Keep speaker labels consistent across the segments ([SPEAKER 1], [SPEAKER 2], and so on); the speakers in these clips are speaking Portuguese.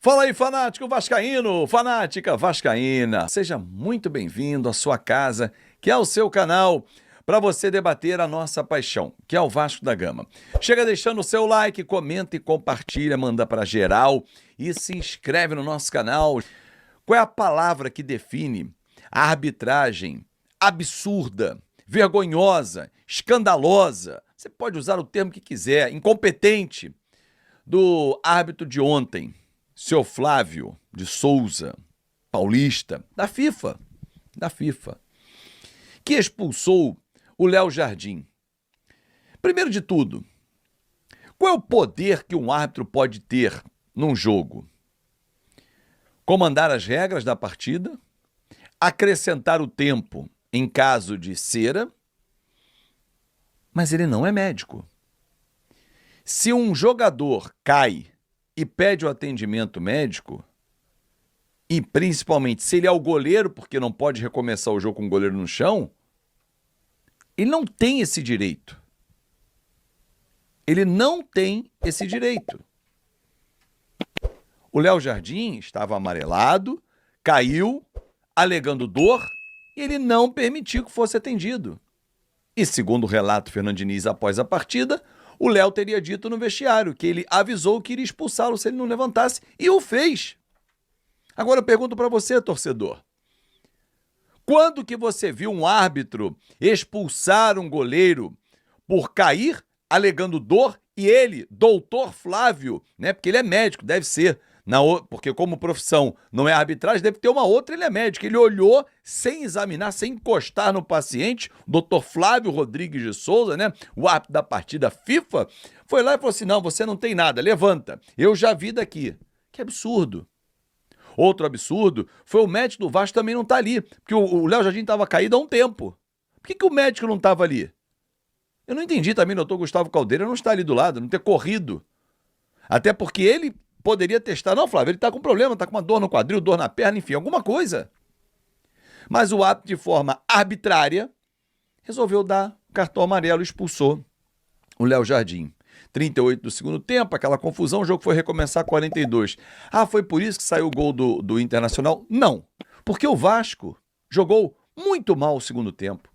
[SPEAKER 1] Fala aí, fanático vascaíno, fanática vascaína. Seja muito bem-vindo à sua casa, que é o seu canal, para você debater a nossa paixão, que é o Vasco da Gama. Chega deixando o seu like, comenta e compartilha, manda para geral e se inscreve no nosso canal. Qual é a palavra que define a arbitragem absurda, vergonhosa, escandalosa? Você pode usar o termo que quiser, incompetente, do árbitro de ontem, Seu Flávio de Souza, paulista, da FIFA, que expulsou o Léo Jardim. Primeiro de tudo, qual é o poder que um árbitro pode ter num jogo? Comandar as regras da partida, acrescentar o tempo em caso de cera, mas ele não é médico. Se um jogador cai e pede o atendimento médico, e principalmente se ele é o goleiro, porque não pode recomeçar o jogo com o goleiro no chão, ele não tem esse direito. Ele não tem esse direito. O Léo Jardim estava amarelado, caiu, alegando dor, e ele não permitiu que fosse atendido. E segundo o relato Fernando Diniz após a partida, o Léo teria dito no vestiário que ele avisou que iria expulsá-lo se ele não levantasse, e o fez. Agora eu pergunto para você, torcedor. Quando que você viu um árbitro expulsar um goleiro por cair, alegando dor, e ele, doutor Flávio, né, porque ele é médico, deve ser, porque como profissão não é arbitragem, deve ter uma outra, ele é médico. Ele olhou sem examinar, sem encostar no paciente, o doutor Flávio Rodrigues de Souza, né, o árbitro da partida FIFA, foi lá e falou assim, não, você não tem nada, levanta, eu já vi daqui. Que absurdo. Outro absurdo foi o médico do Vasco também não estar ali, porque o Léo Jardim estava caído há um tempo. Por que o médico não estava ali? Eu não entendi também, o doutor Gustavo Caldeira não está ali do lado, não ter corrido. Até porque ele poderia testar. Não, Flávio, ele está com problema, está com uma dor no quadril, dor na perna, enfim, alguma coisa. Mas o árbitro, de forma arbitrária, resolveu dar cartão amarelo e expulsou o Léo Jardim. 38 do segundo tempo, aquela confusão, o jogo foi recomeçar 42. Ah, foi por isso que saiu o gol do Internacional? Não, porque o Vasco jogou muito mal o segundo tempo.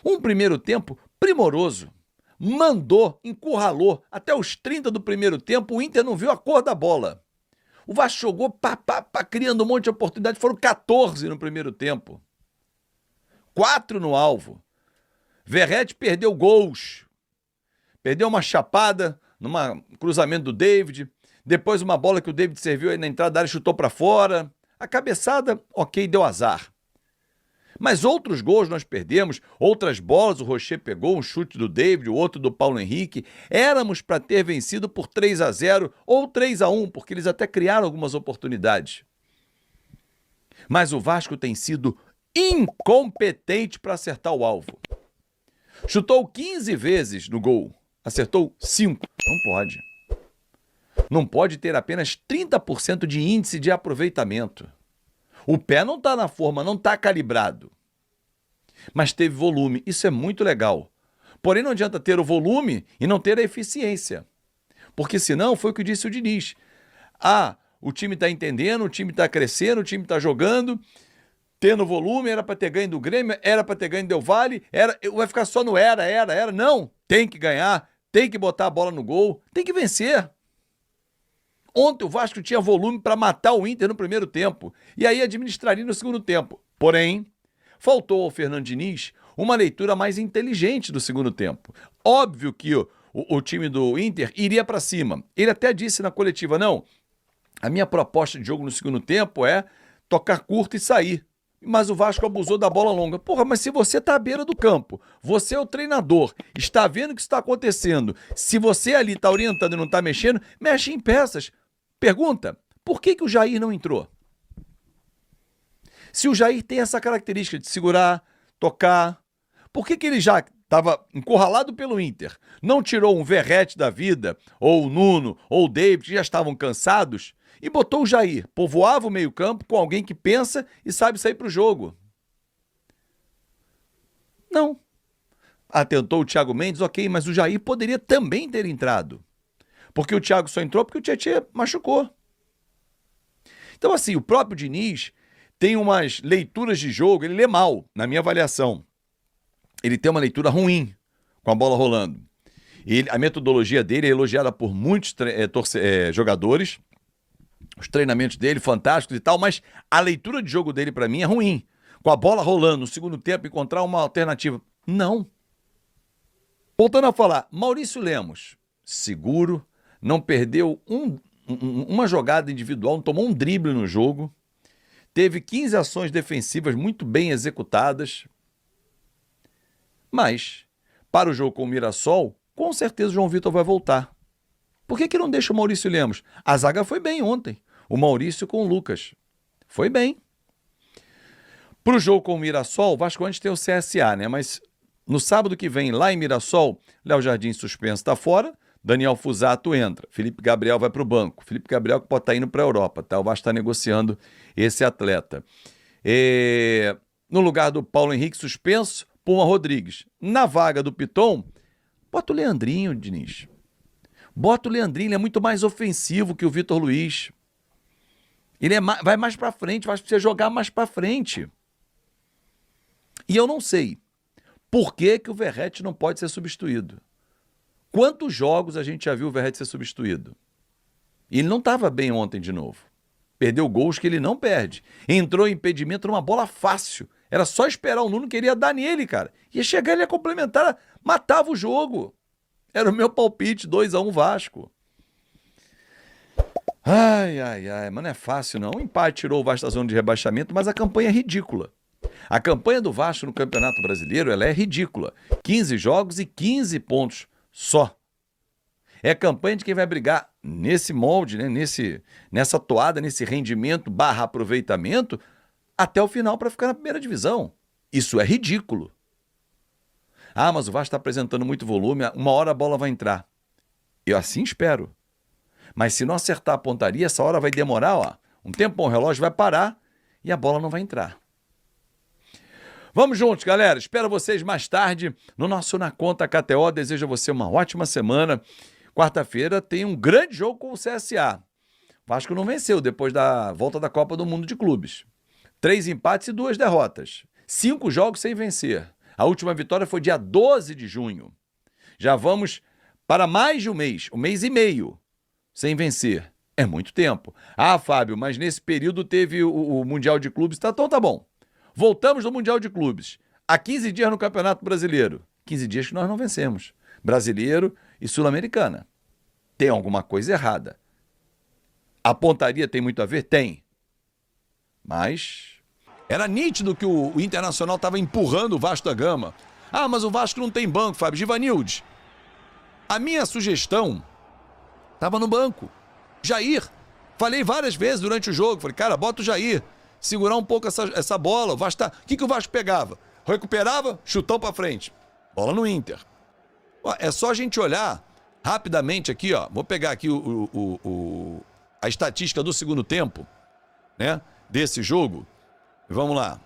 [SPEAKER 1] Um primeiro tempo primoroso. Mandou, encurralou. Até os 30 do primeiro tempo, o Inter não viu a cor da bola. O Vasco jogou criando um monte de oportunidades. Foram 14 no primeiro tempo. 4 no alvo. Verratti perdeu gols. Perdeu uma chapada num cruzamento do David. Depois uma bola que o David serviu aí na entrada da área e chutou para fora. A cabeçada, ok, deu azar. Mas outros gols nós perdemos, outras bolas, o Rocher pegou, um chute do David, o outro do Paulo Henrique. Éramos para ter vencido por 3-0 ou 3-1, porque eles até criaram algumas oportunidades. Mas o Vasco tem sido incompetente para acertar o alvo. Chutou 15 vezes no gol, acertou 5. Não pode. Não pode ter apenas 30% de índice de aproveitamento. O pé não está na forma, não está calibrado. Mas teve volume, isso é muito legal. Porém, não adianta ter o volume e não ter a eficiência. Porque senão, foi o que disse o Diniz. Ah, o time está entendendo, o time está crescendo, o time está jogando, tendo volume, era para ter ganho do Grêmio, era para ter ganho do Del Valle, vai ficar só no era. Não, tem que ganhar, tem que botar a bola no gol, tem que vencer. Ontem o Vasco tinha volume para matar o Inter no primeiro tempo e aí administraria no segundo tempo. Porém, faltou ao Fernando Diniz uma leitura mais inteligente do segundo tempo. Óbvio que o time do Inter iria para cima. Ele até disse na coletiva, não, a minha proposta de jogo no segundo tempo é tocar curto e sair. Mas o Vasco abusou da bola longa. Porra, mas se você está à beira do campo, você é o treinador, está vendo o que está acontecendo, se você ali está orientando e não está mexendo, mexe em peças. Pergunta, por que o Jair não entrou? Se o Jair tem essa característica de segurar, tocar, por que ele já estava encurralado pelo Inter, não tirou um Verratti da vida, ou o Nuno, ou o David, que já estavam cansados, e botou o Jair, povoava o meio-campo com alguém que pensa e sabe sair para o jogo? Não. Atentou o Thiago Mendes, ok, mas o Jair poderia também ter entrado. Porque o Thiago só entrou porque o Tietê machucou. Então, assim, o próprio Diniz tem umas leituras de jogo, ele lê mal, na minha avaliação. Ele tem uma leitura ruim com a bola rolando. A metodologia dele é elogiada por muitos jogadores, os treinamentos dele fantásticos e tal, mas a leitura de jogo dele, pra mim, é ruim. Com a bola rolando no segundo tempo, encontrar uma alternativa. Não. Voltando a falar, Maurício Lemos, seguro, não perdeu uma jogada individual, não tomou um drible no jogo, teve 15 ações defensivas muito bem executadas, mas para o jogo com o Mirassol, com certeza o João Vitor vai voltar. Por que não deixa o Maurício Lemos? A zaga foi bem ontem, o Maurício com o Lucas, foi bem. Para o jogo com o Mirassol, o Vasco antes tem o CSA, né? Mas no sábado que vem, lá em Mirassol, Léo Jardim suspenso está fora, Daniel Fusato entra, Felipe Gabriel vai para o banco. Felipe Gabriel que pode estar indo para a Europa, tá? O Vasco está negociando esse atleta. No lugar do Paulo Henrique suspenso, Puma Rodrigues. Na vaga do Piton, bota o Leandrinho, Diniz. Bota o Leandrinho, ele é muito mais ofensivo que o Vitor Luiz. Ele vai mais para frente, vai precisar jogar mais para frente. E eu não sei por que o Verratti não pode ser substituído. Quantos jogos a gente já viu o Verratti ser substituído? E ele não estava bem ontem de novo. Perdeu gols que ele não perde. Entrou em impedimento numa bola fácil. Era só esperar o Nuno que ele ia dar nele, cara. Ia chegar, ele ia complementar, matava o jogo. Era o meu palpite, 2-1 Vasco. Ai, mas não é fácil não. O empate tirou o Vasco da zona de rebaixamento, mas a campanha é ridícula. A campanha do Vasco no Campeonato Brasileiro, ela é ridícula. 15 jogos e 15 pontos só. É a campanha de quem vai brigar nesse molde, né? Nessa toada, nesse rendimento / aproveitamento, até o final para ficar na primeira divisão. Isso é ridículo. Ah, mas o Vasco está apresentando muito volume, uma hora a bola vai entrar. Eu assim espero. Mas se não acertar a pontaria, essa hora vai demorar, ó. Um tempo, o relógio vai parar e a bola não vai entrar. Vamos juntos, galera. Espero vocês mais tarde no nosso Na Conta KTO. Desejo a você uma ótima semana. Quarta-feira tem um grande jogo com o CSA. O Vasco não venceu depois da volta da Copa do Mundo de Clubes. 3 empates e 2 derrotas. 5 jogos sem vencer. A última vitória foi dia 12 de junho. Já vamos para mais de um mês e meio sem vencer. É muito tempo. Ah, Fábio, mas nesse período teve o Mundial de Clubes. Então tá bom. Voltamos no Mundial de Clubes. Há 15 dias no Campeonato Brasileiro. 15 dias que nós não vencemos. Brasileiro e Sul-Americana. Tem alguma coisa errada. A pontaria tem muito a ver? Tem. Mas era nítido que o Internacional estava empurrando o Vasco da Gama. Ah, mas o Vasco não tem banco, Fábio. Givanildes, a minha sugestão estava no banco. Jair. Falei várias vezes durante o jogo. Falei, cara, bota o Jair. Segurar um pouco essa bola. O Vasco tá... O que o Vasco pegava? Recuperava, chutão pra frente. Bola no Inter. Ó, é só a gente olhar rapidamente aqui, ó. Vou pegar aqui a estatística do segundo tempo, né? Desse jogo. Vamos lá.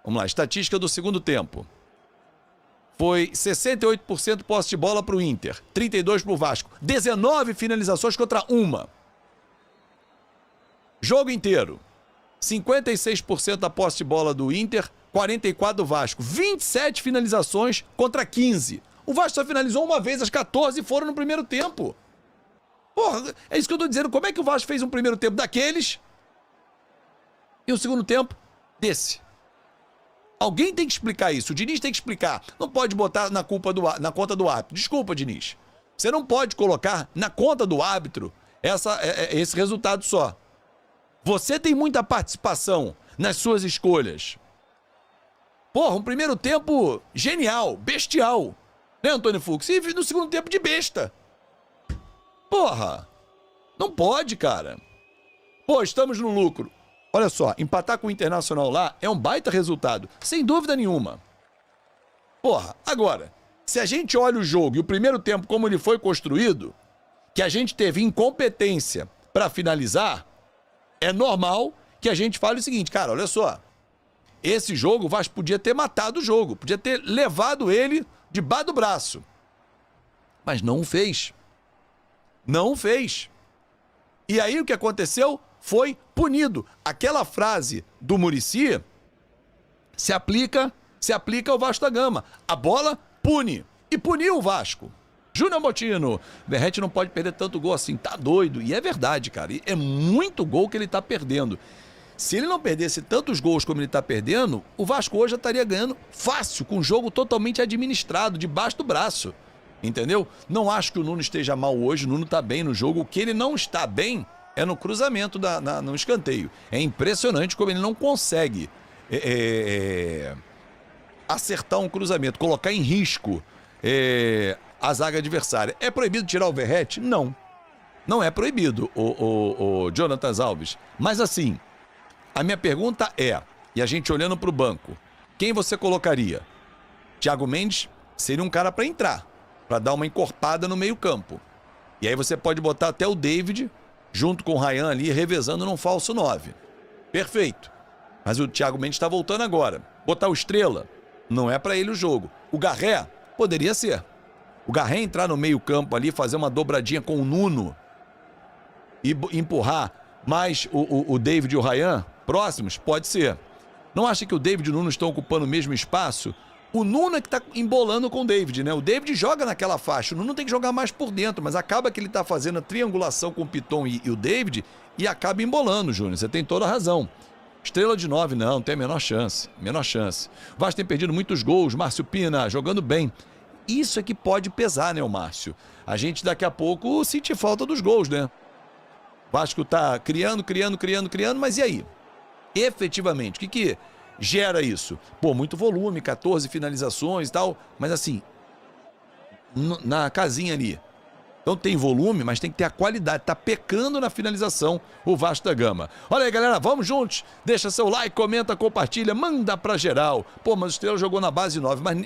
[SPEAKER 1] Vamos lá. Estatística do segundo tempo. Foi 68% posse de bola pro Inter. 32% pro Vasco. 19 finalizações contra 1. Jogo inteiro. 56% da posse de bola do Inter, 44% do Vasco. 27 finalizações contra 15. O Vasco só finalizou uma vez, as 14 foram no primeiro tempo. Porra, é isso que eu tô dizendo. Como é que o Vasco fez um primeiro tempo daqueles e um segundo tempo desse? Alguém tem que explicar isso. O Diniz tem que explicar. Não pode botar na conta do árbitro. Desculpa, Diniz. Você não pode colocar na conta do árbitro esse resultado só. Você tem muita participação nas suas escolhas. Porra, um primeiro tempo genial, bestial. Né, Antônio Fux? E no segundo tempo de besta. Porra, não pode, cara. Pô, estamos no lucro. Olha só, empatar com o Internacional lá é um baita resultado, sem dúvida nenhuma. Porra, agora, se a gente olha o jogo e o primeiro tempo como ele foi construído, que a gente teve incompetência para finalizar, é normal que a gente fale o seguinte, cara, olha só, esse jogo o Vasco podia ter matado o jogo, podia ter levado ele debaixo do braço, mas não o fez. Não o fez. E aí o que aconteceu? foi punido. Aquela frase do Muricy se aplica ao Vasco da Gama. A bola pune. E puniu o Vasco. Júnior Motino, Verratti não pode perder tanto gol assim, tá doido. E é verdade, cara. E é muito gol que ele tá perdendo. Se ele não perdesse tantos gols como ele tá perdendo, o Vasco hoje já estaria ganhando fácil, com o jogo totalmente administrado, debaixo do braço. Entendeu? Não acho que o Nuno esteja mal hoje, o Nuno tá bem no jogo. O que ele não está bem é no cruzamento, no escanteio. É impressionante como ele não consegue acertar um cruzamento, colocar em risco a zaga adversária. É proibido tirar o Verratti? Não. Não é proibido, o Jonatas Alves. Mas assim, a minha pergunta é, e a gente olhando pro banco, quem você colocaria? Thiago Mendes seria um cara para entrar, para dar uma encorpada no meio campo. E aí você pode botar até o David junto com o Ryan ali, revezando num falso 9. Perfeito. Mas o Thiago Mendes está voltando agora. Botar o Estrela, não é para ele o jogo. O Garré, poderia ser. O Garré entrar no meio campo ali, fazer uma dobradinha com o Nuno e empurrar mais o David e o Ryan próximos, pode ser. Não acha que o David e o Nuno estão ocupando o mesmo espaço? O Nuno é que tá embolando com o David, né? O David joga naquela faixa, o Nuno tem que jogar mais por dentro, mas acaba que ele tá fazendo a triangulação com o Piton e o David e acaba embolando, Júnior. Você tem toda a razão. Estrela de 9, não tem a menor chance. Menor chance. O Vasco tem perdido muitos gols, Márcio Pina jogando bem. Isso é que pode pesar, né, o Márcio? A gente daqui a pouco sente falta dos gols, né? O Vasco tá criando, mas e aí? Efetivamente, o que gera isso? Pô, muito volume, 14 finalizações e tal, mas assim, na casinha ali. Então tem volume, mas tem que ter a qualidade. Tá pecando na finalização o Vasco da Gama. Olha aí, galera, vamos juntos. Deixa seu like, comenta, compartilha, manda pra geral. Pô, mas o Estrela jogou na base 9, mas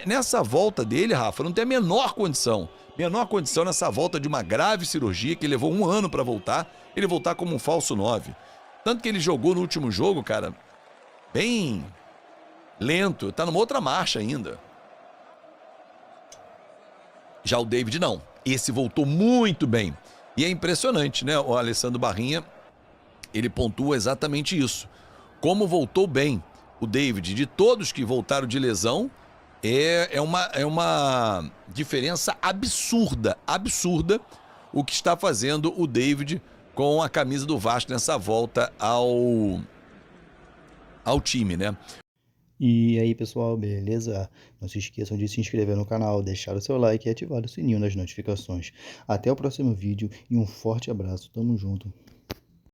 [SPEAKER 1] nessa volta dele, Rafa, não tem a menor condição. Menor condição nessa volta de uma grave cirurgia que levou 1 ano pra voltar, ele voltar como um falso 9. Tanto que ele jogou no último jogo, cara, bem lento, tá numa outra marcha ainda. Já o David não. Esse voltou muito bem. E é impressionante, né? O Alessandro Barrinha, ele pontua exatamente isso. Como voltou bem o David. De todos que voltaram de lesão, é uma diferença absurda o que está fazendo o David com a camisa do Vasco nessa volta ao time, né?
[SPEAKER 2] E aí, pessoal, beleza? Não se esqueçam de se inscrever no canal, deixar o seu like e ativar o sininho das notificações. Até o próximo vídeo e um forte abraço. Tamo junto.